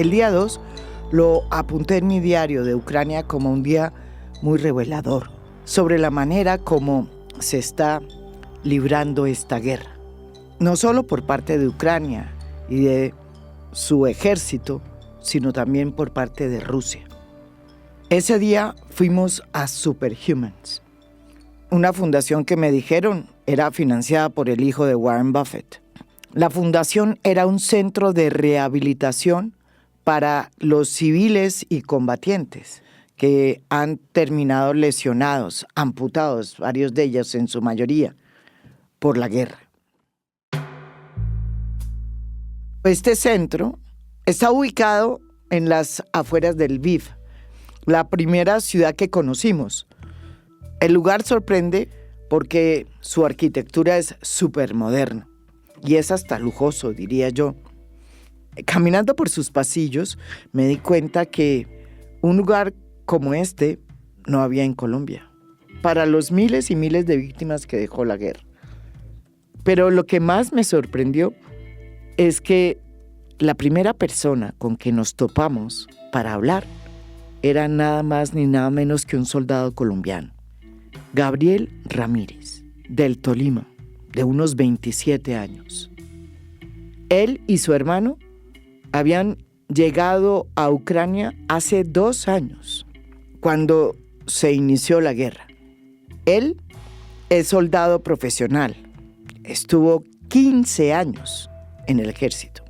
El día 2 lo apunté en mi diario de Ucrania como un día muy revelador sobre la manera como se está librando esta guerra. No solo por parte de Ucrania y de su ejército, sino también por parte de Rusia. Ese día fuimos a Superhumans, una fundación que me dijeron era financiada por el hijo de Warren Buffett. La fundación era un centro de rehabilitación para los civiles y combatientes que han terminado lesionados, amputados, varios de ellos en su mayoría, por la guerra. Este centro está ubicado en las afueras de Lviv, la primera ciudad que conocimos. El lugar sorprende porque su arquitectura es súper moderna y es hasta lujoso, diría yo. Caminando por sus pasillos me di cuenta que un lugar como este no había en Colombia, para los miles y miles de víctimas que dejó la guerra. Pero lo que más me sorprendió es que la primera persona con que nos topamos para hablar era nada más ni nada menos que un soldado colombiano, Gabriel Ramírez, del Tolima, de unos 27 años. Él y su hermano habían llegado a Ucrania hace 2 años, cuando se inició la guerra. Él es soldado profesional, estuvo 15 años en el ejército.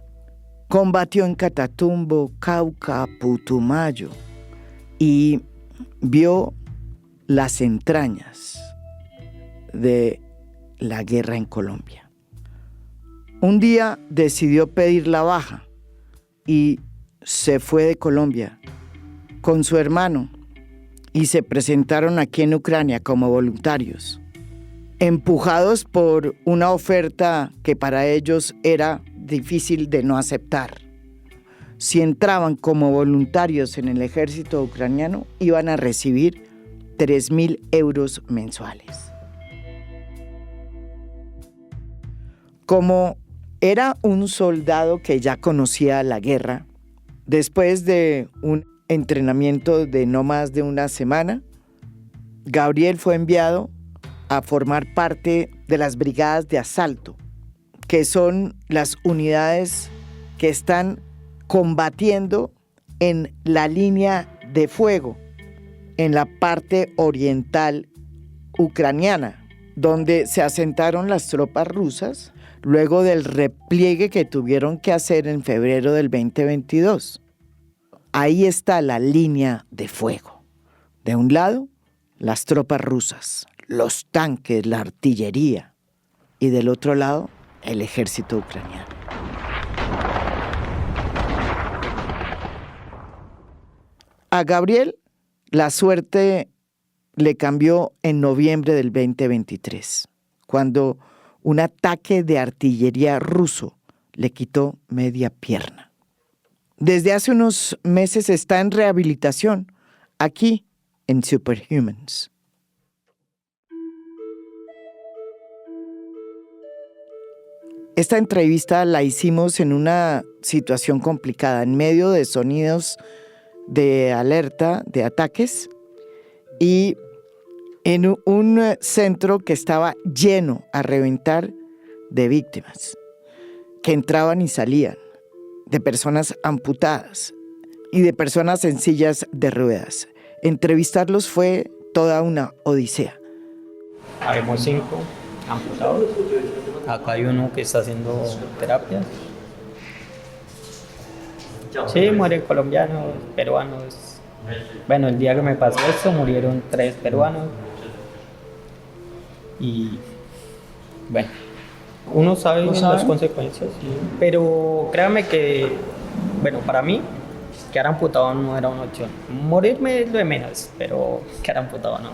Combatió en Catatumbo, Cauca, Putumayo y vio las entrañas de la guerra en Colombia. Un día decidió pedir la baja y se fue de Colombia con su hermano y se presentaron aquí en Ucrania como voluntarios, empujados por una oferta que para ellos era difícil de no aceptar. Si entraban como voluntarios en el ejército ucraniano, iban a recibir 3.000 euros mensuales. Como era un soldado que ya conocía la guerra, después de un entrenamiento de no más de una semana, Gabriel fue enviado a formar parte de las brigadas de asalto, que son las unidades que están combatiendo en la línea de fuego, en la parte oriental ucraniana, donde se asentaron las tropas rusas luego del repliegue que tuvieron que hacer en febrero del 2022. Ahí está la línea de fuego. De un lado, las tropas rusas, los tanques, la artillería, y del otro lado, el ejército ucraniano. A Gabriel, la suerte le cambió en noviembre del 2023, cuando un ataque de artillería ruso le quitó media pierna. Desde hace unos meses está en rehabilitación, aquí en Superhumans. Esta entrevista la hicimos en una situación complicada, en medio de sonidos de alerta, de ataques, y en un centro que estaba lleno a reventar de víctimas, que entraban y salían, de personas amputadas y de personas en sillas de ruedas. Entrevistarlos fue toda una odisea. Habemos 5 amputados. Acá hay uno que está haciendo terapias. Sí, mueren colombianos, peruanos. Bueno, el día que me pasó esto murieron 3 peruanos. Y bueno, uno sabe las consecuencias, sí. Pero créame que, bueno, para mí, quedar amputado no era una opción. Morirme es lo de menos, pero quedar amputado no.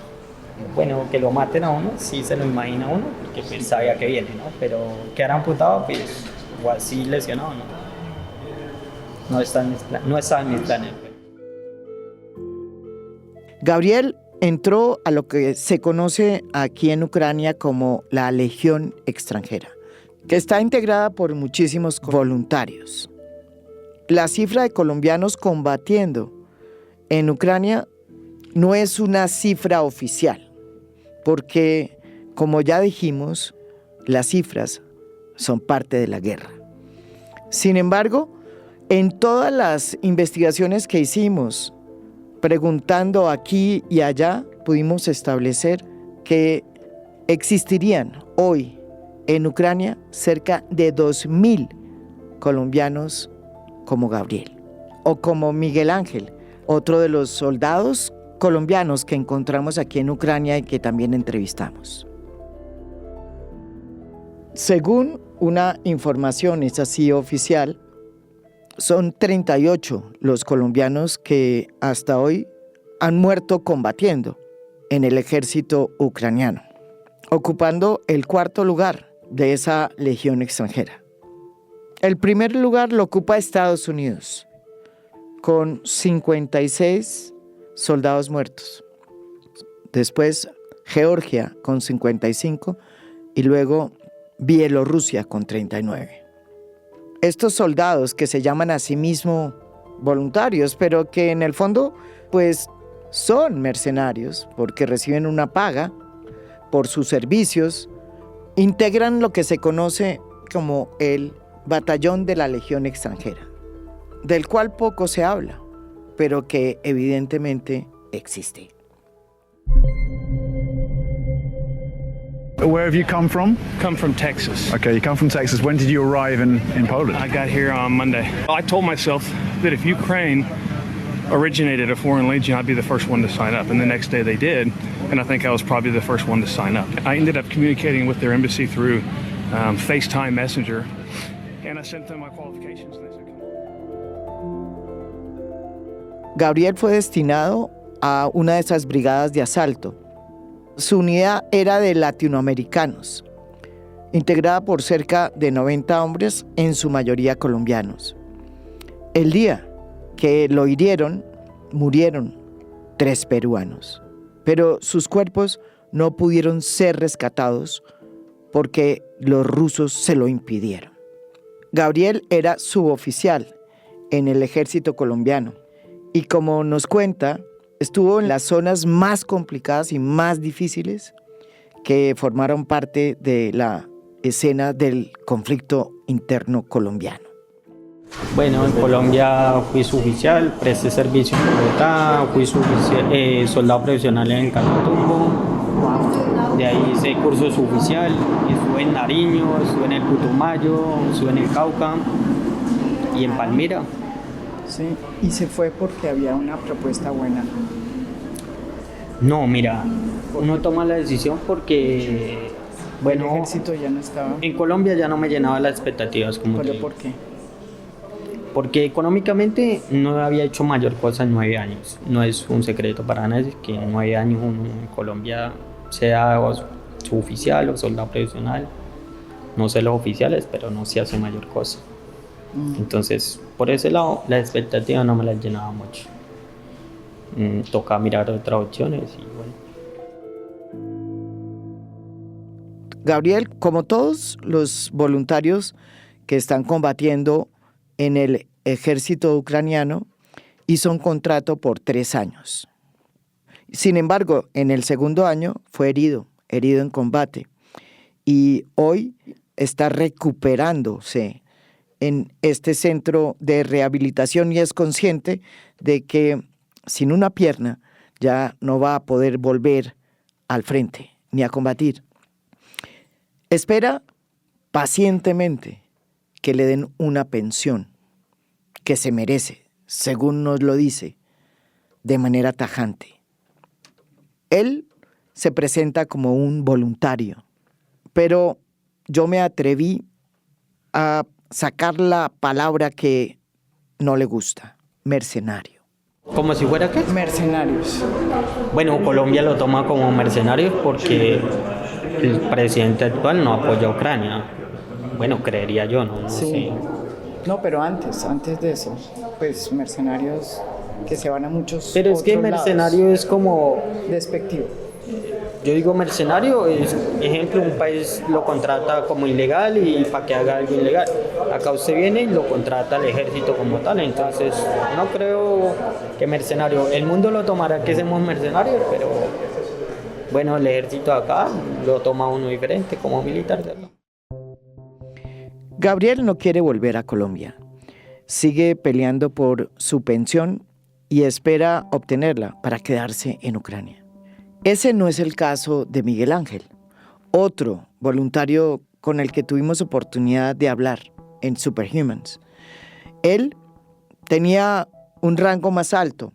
Bueno, que lo maten a uno, sí se lo imagina uno, porque pues sabía que viene, ¿no? Pero quedar amputado, pues, o así lesionado, no está en mis planes. Gabriel entró a lo que se conoce aquí en Ucrania como la Legión Extranjera, que está integrada por muchísimos voluntarios. la cifra de colombianos combatiendo en Ucrania no es una cifra oficial, porque, como ya dijimos, las cifras son parte de la guerra. Sin embargo, en todas las investigaciones que hicimos, preguntando aquí y allá, pudimos establecer que existirían hoy en Ucrania cerca de 2.000 colombianos como Gabriel o como Miguel Ángel, otro de los soldados colombianos que encontramos aquí en Ucrania y que también entrevistamos. Según una información, es así oficial, son 38 los colombianos que hasta hoy han muerto combatiendo en el ejército ucraniano, ocupando el 4º lugar de esa legión extranjera. El primer lugar lo ocupa Estados Unidos, con 56 soldados muertos. Después Georgia con 55 y luego Bielorrusia con 39. Estos soldados que se llaman a sí mismos voluntarios, pero que en el fondo pues son mercenarios porque reciben una paga por sus servicios, integran lo que se conoce como el Batallón de la Legión Extranjera, del cual poco se habla, pero que evidentemente existe. Where have you come from? Come from Texas. Okay, you come from Texas. When did you arrive in Poland? I got here on Monday. I told myself that if Ukraine originated a foreign legion, I'd be the first one to sign up. And the next day they did, and I think I was probably the first one to sign up. I ended up communicating with their embassy through FaceTime Messenger, and I sent them my qualifications. And they said, come on. Gabriel fue destinado a una de esas brigadas de asalto. Su unidad era de latinoamericanos, integrada por cerca de 90 hombres, en su mayoría colombianos. El día que lo hirieron, murieron 3 peruanos, pero sus cuerpos no pudieron ser rescatados porque los rusos se lo impidieron. Gabriel era suboficial en el ejército colombiano y, como nos cuenta, estuvo en las zonas más complicadas y más difíciles que formaron parte de la escena del conflicto interno colombiano. Bueno, en Colombia fui suboficial, presté servicio en Bogotá, fui soldado profesional en Catatumbo, de ahí hice curso suboficial, estuve en Nariño, estuve en el Putumayo, estuve en el Cauca y en Palmira. Sí, y se fue porque había una propuesta buena. No, mira, uno toma la decisión porque, bueno, El ejército ya no estaba. en Colombia ya no me llenaba las expectativas, como te ¿Pero digo. por qué? Porque económicamente no había hecho mayor cosa en 9 años. No es un secreto para nadie que en 9 años uno en Colombia sea suboficial o soldado profesional. No sé los oficiales, pero no se hace mayor cosa. Entonces, por ese lado, la expectativa no me la llenaba mucho. Toca mirar otras opciones y bueno. Gabriel, como todos los voluntarios que están combatiendo en el ejército ucraniano, hizo un contrato por 3 años. Sin embargo, en el segundo año fue herido en combate, y hoy está recuperándose en este centro de rehabilitación y es consciente de que sin una pierna ya no va a poder volver al frente ni a combatir. Espera pacientemente que le den una pensión que se merece, según nos lo dice, de manera tajante. Él se presenta como un voluntario, pero yo me atreví a sacar la palabra que no le gusta: mercenario. ¿Como si fuera qué? Mercenarios. Bueno, Colombia lo toma como mercenarios porque el presidente actual no apoya a Ucrania. Bueno, creería yo, no Sí. sé. No, pero antes de eso, pues mercenarios que se van a muchos Pero es que otros mercenario lados. es como... Despectivo. yo digo mercenario, es ejemplo, un país lo contrata como ilegal y para que haga algo ilegal. Acá usted viene y lo contrata al ejército como tal, entonces no creo que mercenario, el mundo lo tomará que somos mercenarios, pero bueno, el ejército de acá lo toma uno diferente como militar de acá. Gabriel no quiere volver a Colombia. Sigue peleando por su pensión y espera obtenerla para quedarse en Ucrania. Ese no es el caso de Miguel Ángel, otro voluntario con el que tuvimos oportunidad de hablar en Superhumans. Él tenía un rango más alto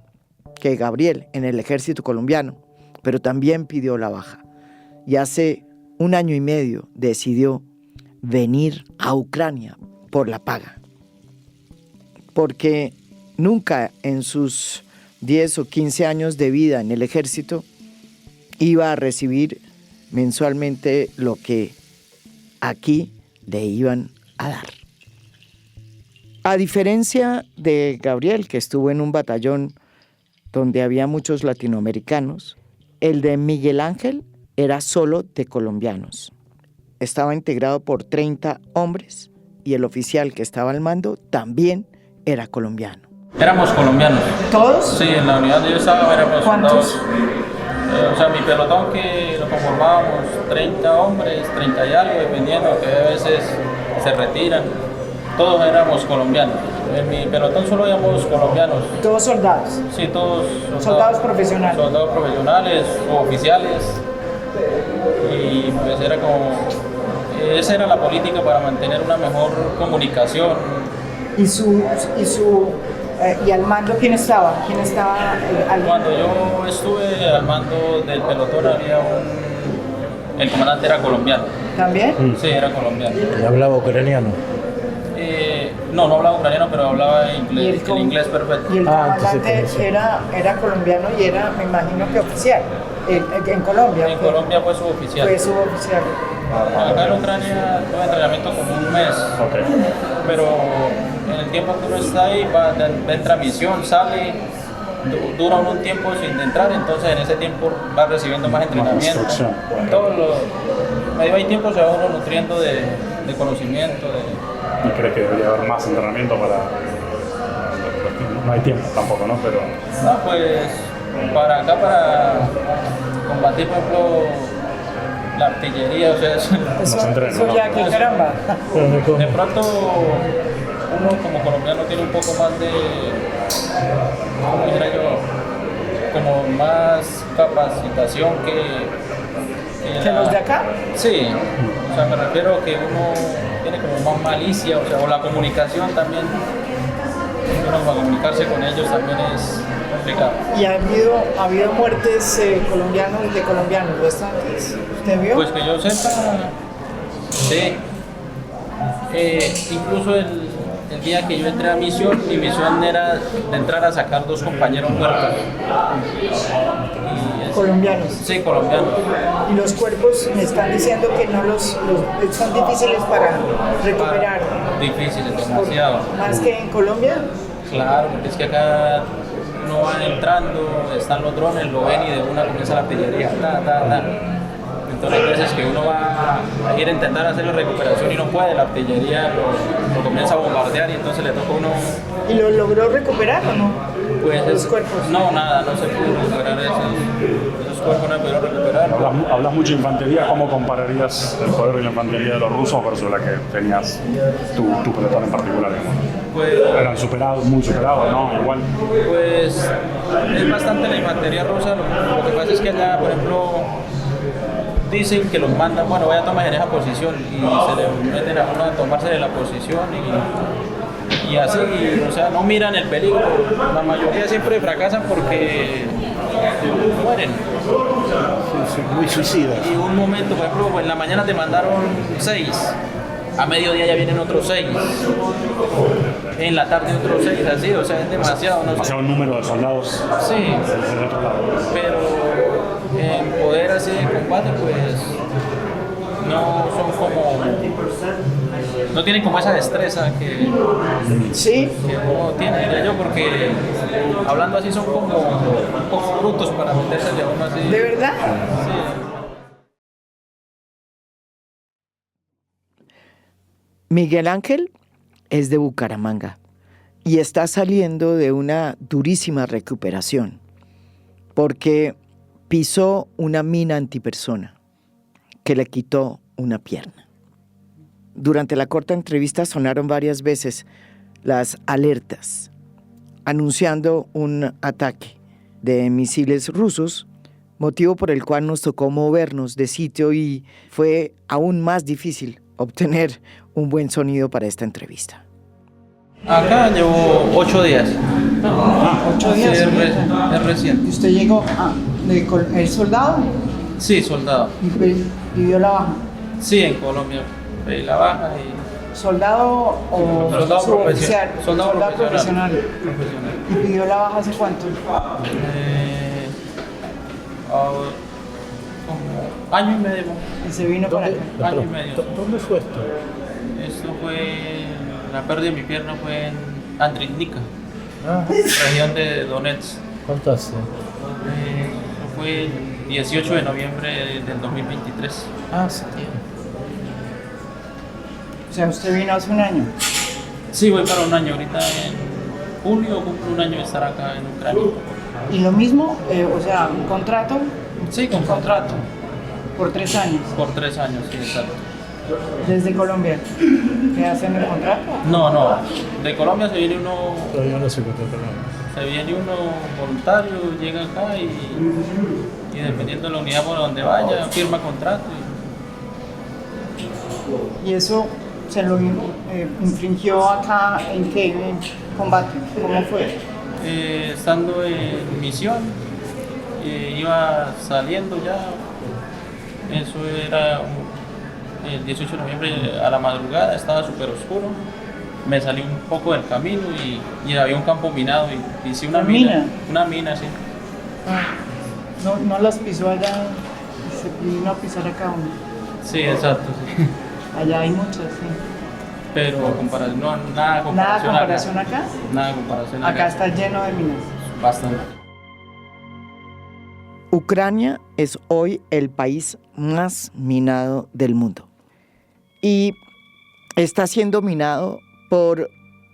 que Gabriel en el ejército colombiano, pero también pidió la baja. Y hace 1 año y medio decidió venir a Ucrania por la paga. Porque nunca en sus 10 o 15 años de vida en el ejército iba a recibir mensualmente lo que aquí le iban a dar. A diferencia de Gabriel, que estuvo en un batallón donde había muchos latinoamericanos, el de Miguel Ángel era solo de colombianos. Estaba integrado por 30 hombres y el oficial que estaba al mando también era colombiano. Éramos colombianos. ¿Todos? Sí, en la unidad donde yo estaba éramos ¿Cuántos? soldados. O sea, mi pelotón que lo conformábamos 30 hombres, 30 y algo, dependiendo que a veces se retiran. Todos éramos colombianos. En mi pelotón solo éramos colombianos. Todos soldados. Sí, todos Soldados profesionales. Soldados profesionales o oficiales. Y pues era como... Esa era la política para mantener una mejor comunicación. ¿Y al mando quién estaba? ¿Quién estaba al Cuando yo estuve al mando del pelotón había el comandante era colombiano. ¿También? Sí, era colombiano. ¿Y hablaba ucraniano? No hablaba ucraniano, pero hablaba inglés, el inglés perfecto. Y el entonces comandante era colombiano y era, me imagino que oficial, en Colombia. En Colombia fue suboficial. Fue suboficial. Acá en Ucrania tuve entrenamiento como 1 mes. Pero en el tiempo que uno está ahí, entra a misión, sale, dura un tiempo sin entrar, entonces en ese tiempo va recibiendo más entrenamiento. Medio hay tiempo se va uno nutriendo de conocimiento. ¿Y crees que debería haber más entrenamiento para...? No hay tiempo tampoco, ¿no? Pero... No, pues para combatir, por ejemplo, la artillería, o sea, Eso ya, qué caramba. de pronto uno como colombiano tiene un poco más de, ¿cómo diría yo? Como más capacitación que ¿Que los de acá? Sí, o sea, me refiero a que uno tiene como más malicia, o sea, o la comunicación también, uno para comunicarse con ellos también es complicado. ¿Y ha habido muertes de colombianos bastantes? ¿Usted vio? Pues que yo sepa, sí. Incluso el día que yo entré a misión, mi misión era de entrar a sacar 2 compañeros muertos. Colombianos. Sí, colombianos. Y los cuerpos me están diciendo que no son difíciles para recuperar. Difíciles, demasiado. ¿Más que en Colombia? Claro, porque es que acá uno va entrando, están los drones, lo ven y de una comienza la artillería. Entonces hay veces que uno va a ir a intentar hacer la recuperación y no puede, la artillería lo comienza a bombardear y entonces le toca a uno... ¿Y lo logró recuperar o no? Pues los cuerpos. No, nada, no se pudo recuperar esos cuerpos, no se pudieron recuperar. Hablas mucho de infantería, ¿cómo compararías el poder de la infantería de los rusos versus la que tenías tu pelotón en particular? Pues, eran superados, muy superados, ¿no? Igual. Pues es bastante la infantería rusa, lo que pasa es que allá, por ejemplo, dicen que los mandan, bueno, vaya a tomar en esa posición y se le meten a uno a tomarse de la posición y así, o sea, no miran el peligro. La mayoría siempre fracasan porque mueren. Muy suicidas. Y un momento, por ejemplo, en la mañana te mandaron 6, a mediodía ya vienen otros 6, en la tarde otros 6, así, o sea, es demasiado. No demasiado número de soldados. Sí, del otro lado. pero en poder así de combate, pues no son como, no tienen como esa destreza que uno tiene, diría yo, porque hablando así son como un poco brutos para meterse de uno así. ¿De verdad? Sí. Miguel Ángel es de Bucaramanga y está saliendo de una durísima recuperación porque pisó una mina antipersona que le quitó una pierna. Durante la corta entrevista sonaron varias veces las alertas anunciando un ataque de misiles rusos, motivo por el cual nos tocó movernos de sitio y fue aún más difícil obtener un buen sonido para esta entrevista. Acá llevo 8 días. 8 días. Sí, es reciente. ¿Y usted llegó el soldado Sí, soldado. y pidió la baja? Sí, en Colombia pedí la baja y ¿Soldado o Soldado suboficial? profesional. Soldado profesional. profesional. ¿Y pidió la baja hace cuánto? Como año y medio. Y se vino para acá. Año y medio. ¿Dónde fue esto? Esto fue, la pérdida de mi pierna fue en Andritnica, Ah, región de Donetsk. ¿cuánto hace? Eso fue el 18 de noviembre del 2023. Ah, hace tiempo. O sea, usted vino hace un año. Sí, voy para un año. Ahorita en julio cumplo un año de estar acá en Ucrania. Y lo mismo, o sea, un contrato Sí, con contrato. por 3 años. Por 3 años, sí, exacto. Desde Colombia. ¿Qué hacen el contrato? No. De Colombia se viene uno, Todavía no se contrató nada. se viene uno voluntario, llega acá y dependiendo de la unidad por donde vaya, firma contrato. ¿Y eso se lo infringió acá en qué en combate? ¿Cómo fue? Estando en misión, iba saliendo ya. Eso era el 18 de noviembre a la madrugada, estaba súper oscuro. Me salí un poco del camino y había un campo minado y hice una mina. Una mina, sí. No las pisó allá, se vino a pisar acá. Sí, exacto. Sí. Allá hay muchas, sí. Pero comparación, no, nada comparación, ¿Nada comparación acá? Nada comparación Acá está lleno de minas. Bastante. Ucrania es hoy el país más minado del mundo y está siendo minado por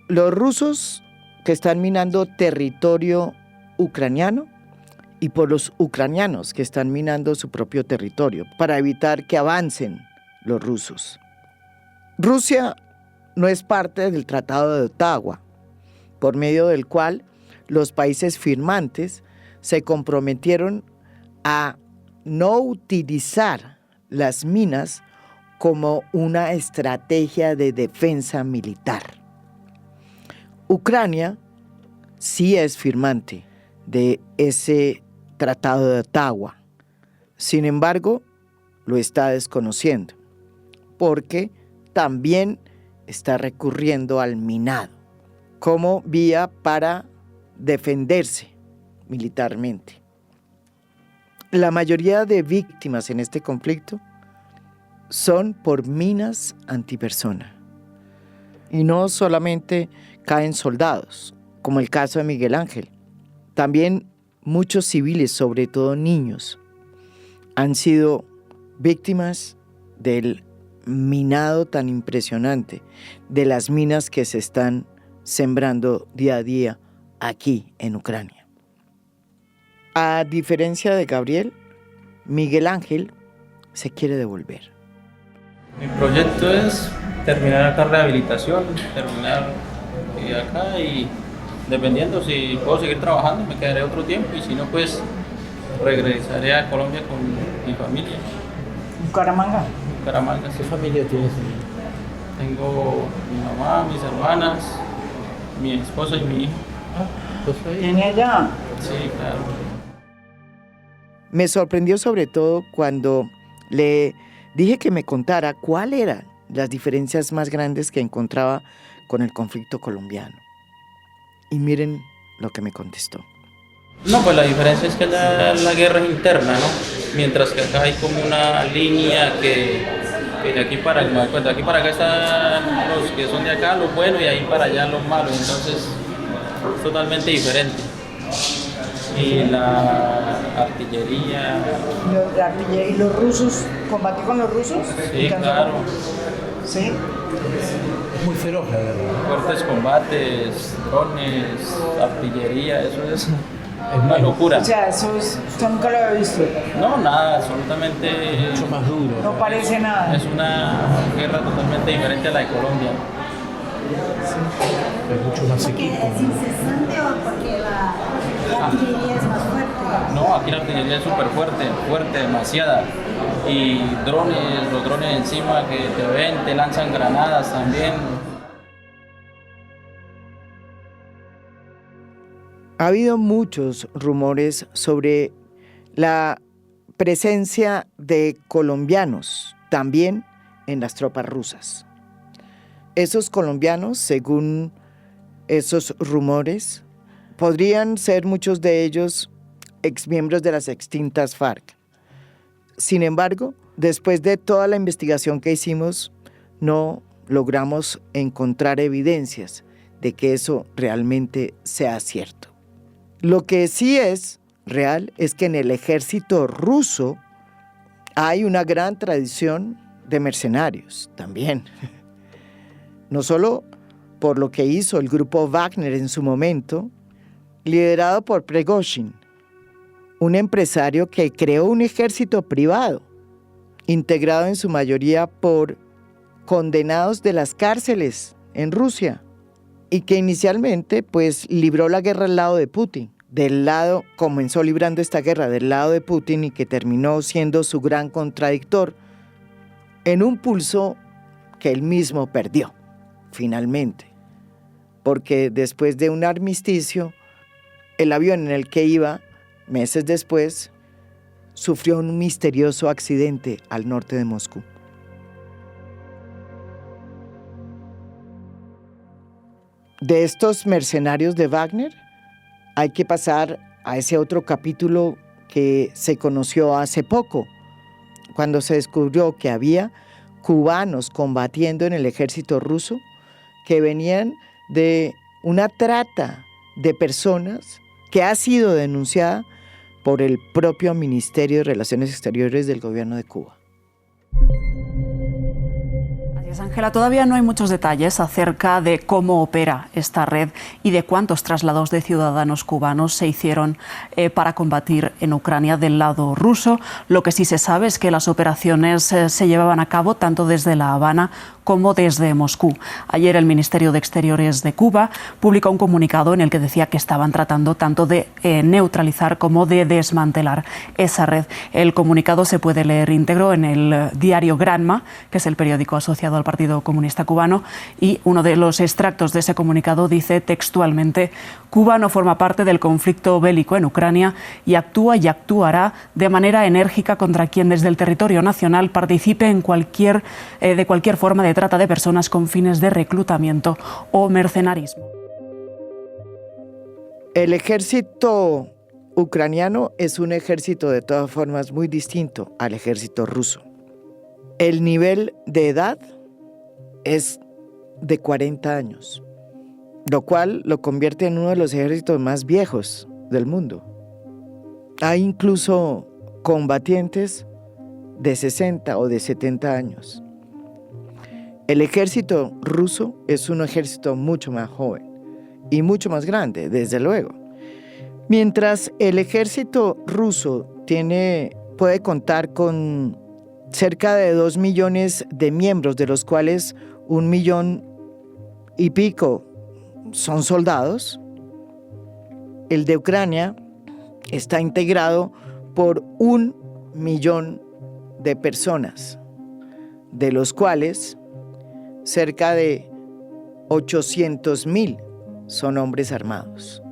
los rusos que están minando territorio ucraniano y por los ucranianos que están minando su propio territorio para evitar que avancen los rusos. Rusia no es parte del Tratado de Ottawa, por medio del cual los países firmantes se comprometieron a no utilizar las minas como una estrategia de defensa militar. Ucrania sí es firmante de ese Tratado de Ottawa. Sin embargo, lo está desconociendo, porque también está recurriendo al minado como vía para defenderse militarmente. La mayoría de víctimas en este conflicto son por minas antipersona. Y no solamente caen soldados, como el caso de Miguel Ángel. También muchos civiles, sobre todo niños, han sido víctimas del minado tan impresionante, de las minas que se están sembrando día a día aquí en Ucrania. A diferencia de Gabriel, Miguel Ángel se quiere devolver. Mi proyecto es terminar acá rehabilitación, terminar acá y dependiendo si puedo seguir trabajando me quedaré otro tiempo y si no pues regresaré a Colombia con mi familia. Bucaramanga. Bucaramanga, sí. ¿Qué familia tienes? Tengo mi mamá, mis hermanas, mi esposa y mi hijo. Pues ahí. ¿Tiene allá? Sí, claro. Me sorprendió sobre todo cuando le dije que me contara cuáles eran las diferencias más grandes que encontraba con el conflicto colombiano. Y miren lo que me contestó. No, pues la diferencia es que allá la guerra es interna, ¿no? Mientras que acá hay como una línea que de aquí para pues de aquí para acá están los que son de acá, los buenos, y ahí para allá los malos. Entonces es totalmente diferente. Y la artillería. ¿Y los rusos? ¿Combatí con los rusos? Sí, claro. ¿sí? Es muy feroz la guerra. Fuertes combates, drones, artillería, eso es una locura. O sea, usted nunca lo había visto. No, nada, absolutamente. Mucho más duro. No parece nada. Es una guerra totalmente diferente a la de Colombia. Es mucho más equipo. ¿Es incesante o porque la artillería es más fuerte? No, aquí la artillería es súper fuerte, demasiada. Y drones, los drones encima que te ven, te lanzan granadas también. Ha habido muchos rumores sobre la presencia de colombianos también en las tropas rusas. Esos colombianos, según esos rumores, podrían ser muchos de ellos exmiembros de las extintas FARC. Sin embargo, después de toda la investigación que hicimos, no logramos encontrar evidencias de que eso realmente sea cierto. Lo que sí es real es que en el ejército ruso hay una gran tradición de mercenarios también. No solo por lo que hizo el grupo Wagner en su momento, liderado por Prigozhin, un empresario que creó un ejército privado, integrado en su mayoría por condenados de las cárceles en Rusia, y que inicialmente pues libró la guerra al lado de Putin. Comenzó librando esta guerra del lado de Putin y que terminó siendo su gran contradictor en un pulso que él mismo perdió, finalmente. Porque después de un armisticio, el avión en el que iba, meses después, sufrió un misterioso accidente al norte de Moscú. De estos mercenarios de Wagner, hay que pasar a ese otro capítulo que se conoció hace poco, cuando se descubrió que había cubanos combatiendo en el ejército ruso que venían de una trata de personas que ha sido denunciada por el propio Ministerio de Relaciones Exteriores del gobierno de Cuba. Ángela, todavía no hay muchos detalles acerca de cómo opera esta red y de cuántos traslados de ciudadanos cubanos se hicieron para combatir en Ucrania del lado ruso. Lo que sí se sabe es que las operaciones se llevaban a cabo tanto desde La Habana como desde Moscú. Ayer el Ministerio de Exteriores de Cuba publicó un comunicado en el que decía que estaban tratando tanto de neutralizar como de desmantelar esa red. El comunicado se puede leer íntegro en el diario Granma, que es el periódico asociado al Partido Comunista Cubano, y uno de los extractos de ese comunicado dice textualmente: Cuba no forma parte del conflicto bélico en Ucrania y actúa y actuará de manera enérgica contra quien desde el territorio nacional participe en de cualquier forma de trata de personas con fines de reclutamiento o mercenarismo. El ejército ucraniano es un ejército de todas formas muy distinto al ejército ruso. El nivel de edad es de 40 años, lo cual lo convierte en uno de los ejércitos más viejos del mundo. Hay incluso combatientes de 60 o de 70 años. El ejército ruso es un ejército mucho más joven y mucho más grande, desde luego. Mientras el ejército ruso puede contar con cerca de 2 millones de miembros, de los cuales 1 millón y pico son soldados, el de Ucrania está integrado por 1 millón de personas, de los cuales cerca de 800,000 son hombres armados.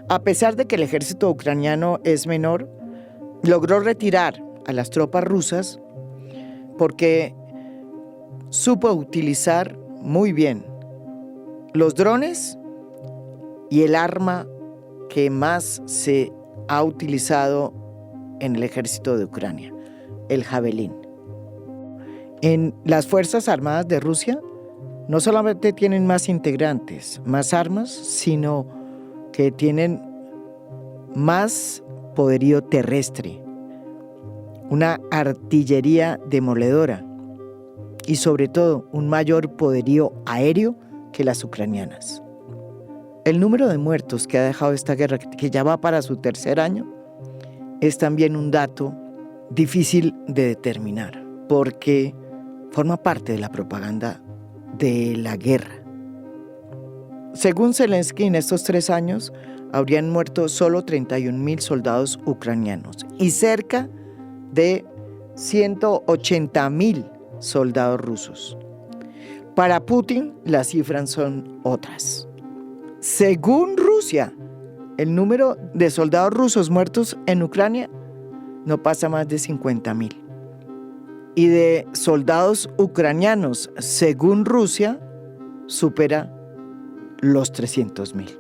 A pesar de que el ejército ucraniano es menor, logró retirar a las tropas rusas porque supo utilizar muy bien los drones y el arma que más se ha utilizado en el ejército de Ucrania, el Javelin. En las Fuerzas Armadas de Rusia no solamente tienen más integrantes, más armas, sino que tienen más poderío terrestre, una artillería demoledora y sobre todo un mayor poderío aéreo que las ucranianas. El número de muertos que ha dejado esta guerra, que ya va para su tercer año, es también un dato difícil de determinar, porque forma parte de la propaganda de la guerra. Según Zelensky, en estos 3 años habrían muerto solo 31.000 soldados ucranianos y cerca de 180.000 soldados rusos. Para Putin, las cifras son otras. Según Rusia, el número de soldados rusos muertos en Ucrania no pasa más de 50.000. Y de soldados ucranianos, según Rusia, supera los 300.000.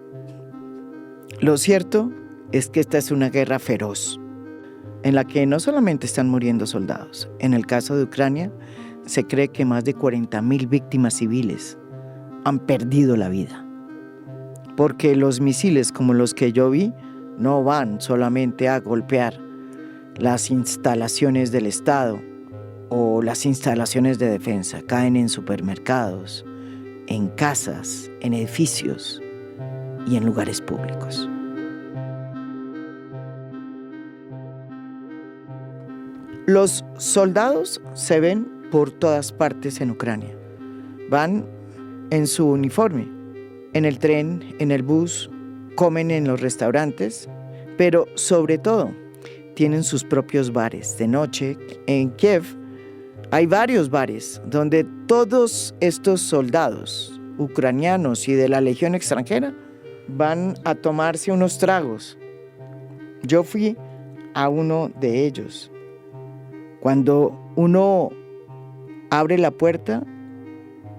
Lo cierto es que esta es una guerra feroz, en la que no solamente están muriendo soldados. En el caso de Ucrania, se cree que más de 40.000 víctimas civiles han perdido la vida. Porque los misiles como los que yo vi no van solamente a golpear las instalaciones del Estado o las instalaciones de defensa, caen en supermercados, en casas, en edificios y en lugares públicos. Los soldados se ven por todas partes en Ucrania. Van en su uniforme, en el tren, en el bus, comen en los restaurantes, pero sobre todo tienen sus propios bares de noche. En Kiev hay varios bares donde todos estos soldados ucranianos y de la Legión extranjera van a tomarse unos tragos. Yo fui a uno de ellos. Cuando uno abre la puerta,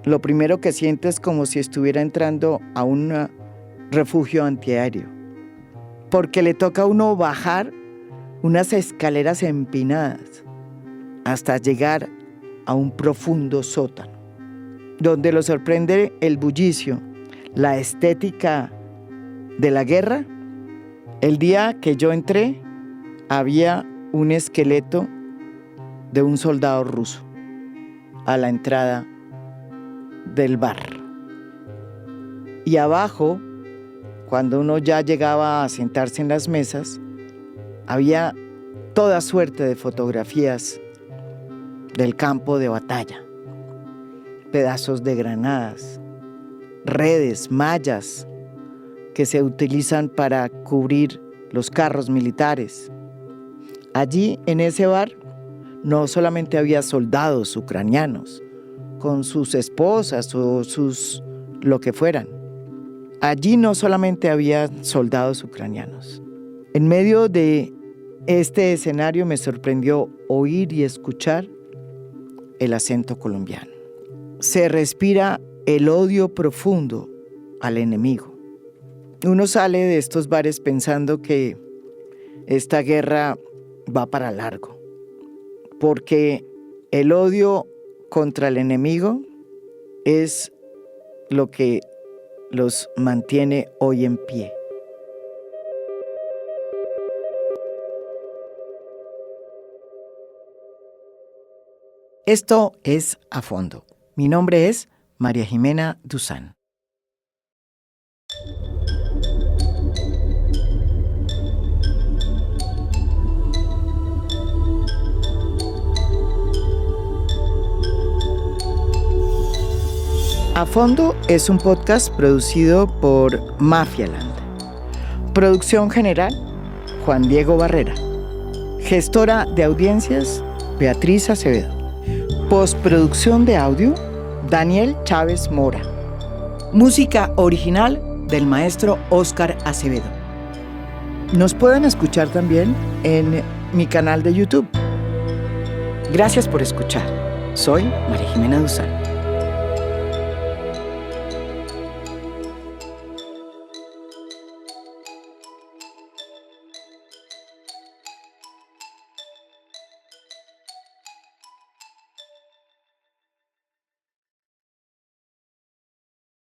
lo primero que siente es como si estuviera entrando a un refugio antiaéreo, porque le toca a uno bajar unas escaleras empinadas hasta llegar a un profundo sótano, donde lo sorprende el bullicio, la estética de la guerra. El día que yo entré, había un esqueleto de un soldado ruso a la entrada del bar. Y abajo, cuando uno ya llegaba a sentarse en las mesas, había toda suerte de fotografías del campo de batalla, pedazos de granadas, redes, mallas que se utilizan para cubrir los carros militares. Allí, en ese bar, no solamente había soldados ucranianos, con sus esposas o sus lo que fueran. Allí no solamente había soldados ucranianos. En medio de este escenario me sorprendió oír y escuchar el acento colombiano. Se respira el odio profundo al enemigo. Uno sale de estos bares pensando que esta guerra va para largo, porque el odio contra el enemigo es lo que los mantiene hoy en pie. Esto es A Fondo. Mi nombre es María Jimena Duzán. A Fondo es un podcast producido por Mafialand. Producción general, Juan Diego Barrera. Gestora de audiencias, Beatriz Acevedo. Postproducción de audio, Daniel Chávez Mora. Música original del maestro Óscar Acevedo. Nos pueden escuchar también en mi canal de YouTube. Gracias por escuchar. Soy María Jimena Duzán.